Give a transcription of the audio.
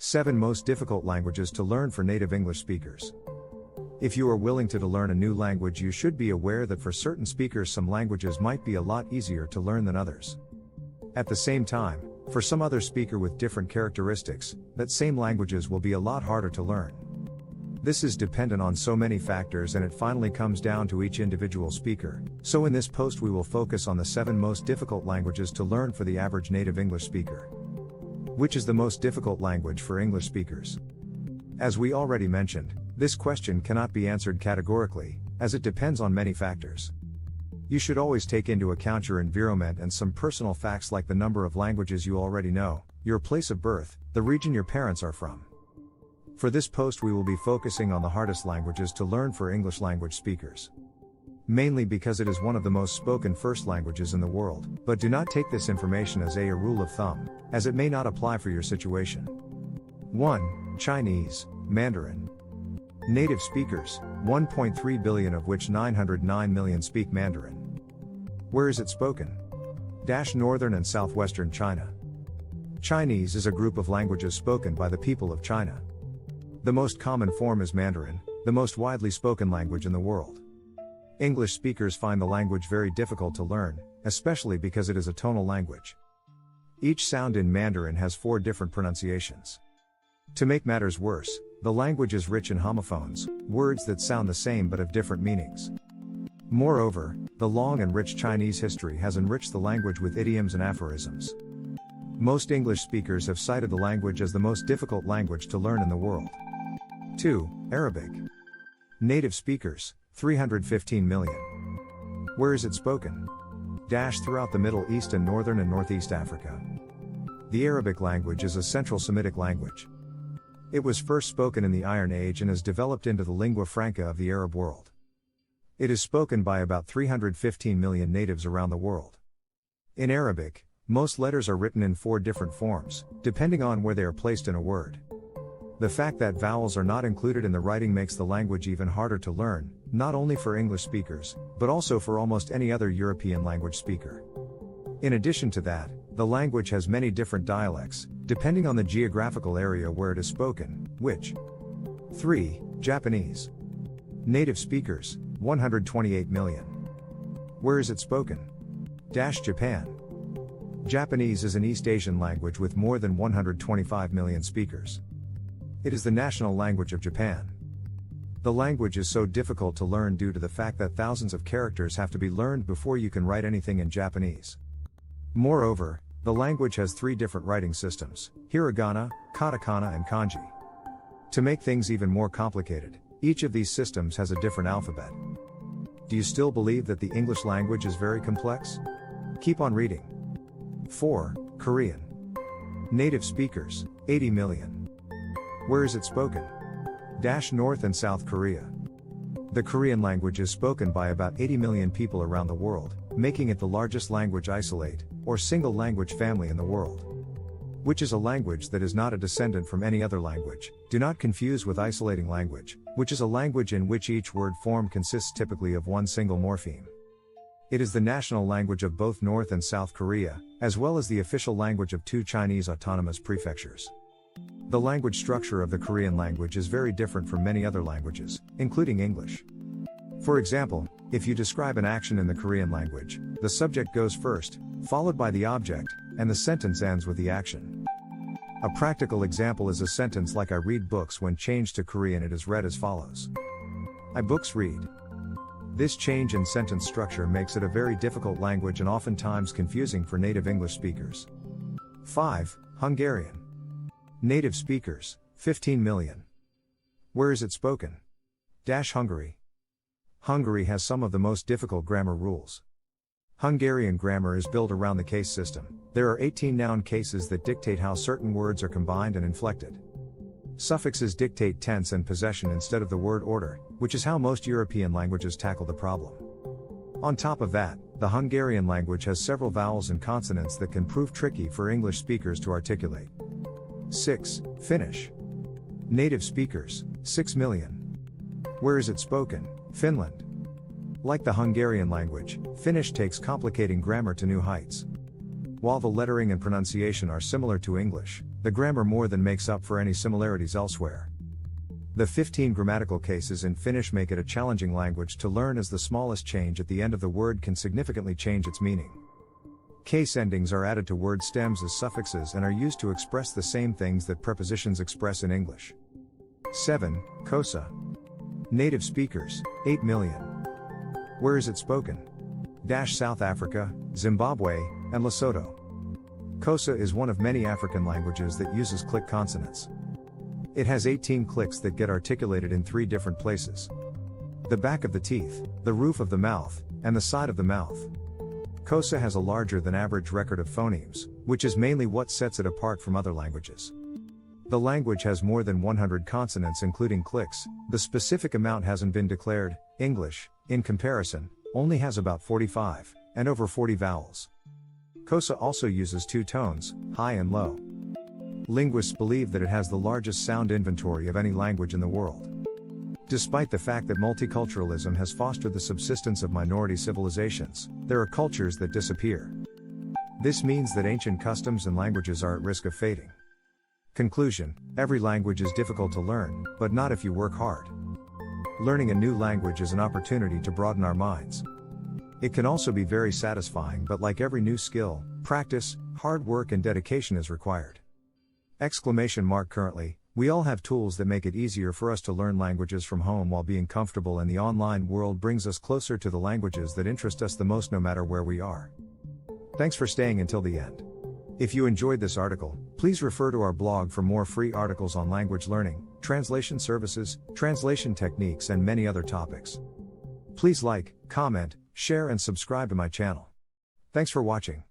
7 most difficult languages to learn for native English speakers. If you are willing to learn a new language, you should be aware that for certain speakers some languages might be a lot easier to learn than others. At the same time, for some other speaker with different characteristics, that same languages will be a lot harder to learn. This is dependent on so many factors, and it finally comes down to each individual speaker. So in this post we will focus on the 7 most difficult languages to learn for the average native English speaker. Which is the most difficult language for English speakers? As we already mentioned, this question cannot be answered categorically, as it depends on many factors. You should always take into account your environment and some personal facts like the number of languages you already know, your place of birth, the region your parents are from. For this post we will be focusing on the hardest languages to learn for English language speakers. Mainly because it is one of the most spoken first languages in the world, but do not take this information as a rule of thumb, as it may not apply for your situation. 1. Chinese, Mandarin. Native speakers, 1.3 billion of which 909 million speak Mandarin. Where is it spoken? Northern and southwestern China. Chinese is a group of languages spoken by the people of China. The most common form is Mandarin, the most widely spoken language in the world. English speakers find the language very difficult to learn, especially because it is a tonal language. Each sound in Mandarin has 4 different pronunciations. To make matters worse, the language is rich in homophones, words that sound the same but have different meanings. Moreover, the long and rich Chinese history has enriched the language with idioms and aphorisms. Most English speakers have cited the language as the most difficult language to learn in the world. 2. Arabic. Native speakers, 315 million. Where is it spoken? Throughout the Middle East and Northern and Northeast Africa. The Arabic language is a Central Semitic language. It was first spoken in the Iron Age and has developed into the lingua franca of the Arab world. It is spoken by about 315 million natives around the world. In Arabic, most letters are written in 4 different forms, depending on where they are placed in a word. The fact that vowels are not included in the writing makes the language even harder to learn, not only for English speakers, but also for almost any other European language speaker. In addition to that, the language has many different dialects, depending on the geographical area where it is spoken, which. 3. Japanese. Native speakers, 128 million. Where is it spoken? Japan. Japanese is an East Asian language with more than 125 million speakers. It is the national language of Japan. The language is so difficult to learn due to the fact that thousands of characters have to be learned before you can write anything in Japanese. Moreover, the language has 3 different writing systems: hiragana, katakana and kanji. To make things even more complicated, each of these systems has a different alphabet. Do you still believe that the English language is very complex? Keep on reading. 4. Korean. Native speakers, 80 million. Where is it spoken? North and South Korea. The Korean language is spoken by about 80 million people around the world, making it the largest language isolate, or single language family in the world. Which is a language that is not a descendant from any other language. Do not confuse with isolating language, which is a language in which each word form consists typically of one single morpheme. It is the national language of both North and South Korea, as well as the official language of 2 Chinese autonomous prefectures. The language structure of the Korean language is very different from many other languages, including English. For example, if you describe an action in the Korean language, the subject goes first, followed by the object, and the sentence ends with the action. A practical example is a sentence like "I read books." When changed to Korean, it is read as follows: I books read. This change in sentence structure makes it a very difficult language and oftentimes confusing for native English speakers. 5. Hungarian. Native speakers, 15 million. Where is it spoken? Hungary. Hungary has some of the most difficult grammar rules. Hungarian grammar is built around the case system. There are 18 noun cases that dictate how certain words are combined and inflected. Suffixes dictate tense and possession instead of the word order, which is how most European languages tackle the problem. On top of that, the Hungarian language has several vowels and consonants that can prove tricky for English speakers to articulate. 6. Finnish. Native speakers, 6 million. Where is it spoken? Finland. Like the Hungarian language, Finnish takes complicating grammar to new heights. While the lettering and pronunciation are similar to English, the grammar more than makes up for any similarities elsewhere. The 15 grammatical cases in Finnish make it a challenging language to learn, as the smallest change at the end of the word can significantly change its meaning. Case endings are added to word stems as suffixes and are used to express the same things that prepositions express in English. 7. Xhosa. Native speakers, 8 million. Where is it spoken? South Africa, Zimbabwe, and Lesotho. Xhosa is one of many African languages that uses click consonants. It has 18 clicks that get articulated in 3 different places: the back of the teeth, the roof of the mouth, and the side of the mouth. Xhosa has a larger than average record of phonemes, which is mainly what sets it apart from other languages. The language has more than 100 consonants including clicks. The specific amount hasn't been declared. English, in comparison, only has about 45, and over 40 vowels. Xhosa also uses 2 tones, high and low. Linguists believe that it has the largest sound inventory of any language in the world. Despite the fact that multiculturalism has fostered the subsistence of minority civilizations, there are cultures that disappear. This means that ancient customs and languages are at risk of fading. Conclusion: every language is difficult to learn, but not if you work hard. Learning a new language is an opportunity to broaden our minds. It can also be very satisfying, but like every new skill, practice, hard work and dedication is required. Currently, we all have tools that make it easier for us to learn languages from home while being comfortable, and the online world brings us closer to the languages that interest us the most no matter where we are. Thanks for staying until the end. If you enjoyed this article, please refer to our blog for more free articles on language learning, translation services, translation techniques and many other topics. Please like, comment, share and subscribe to my channel. Thanks for watching.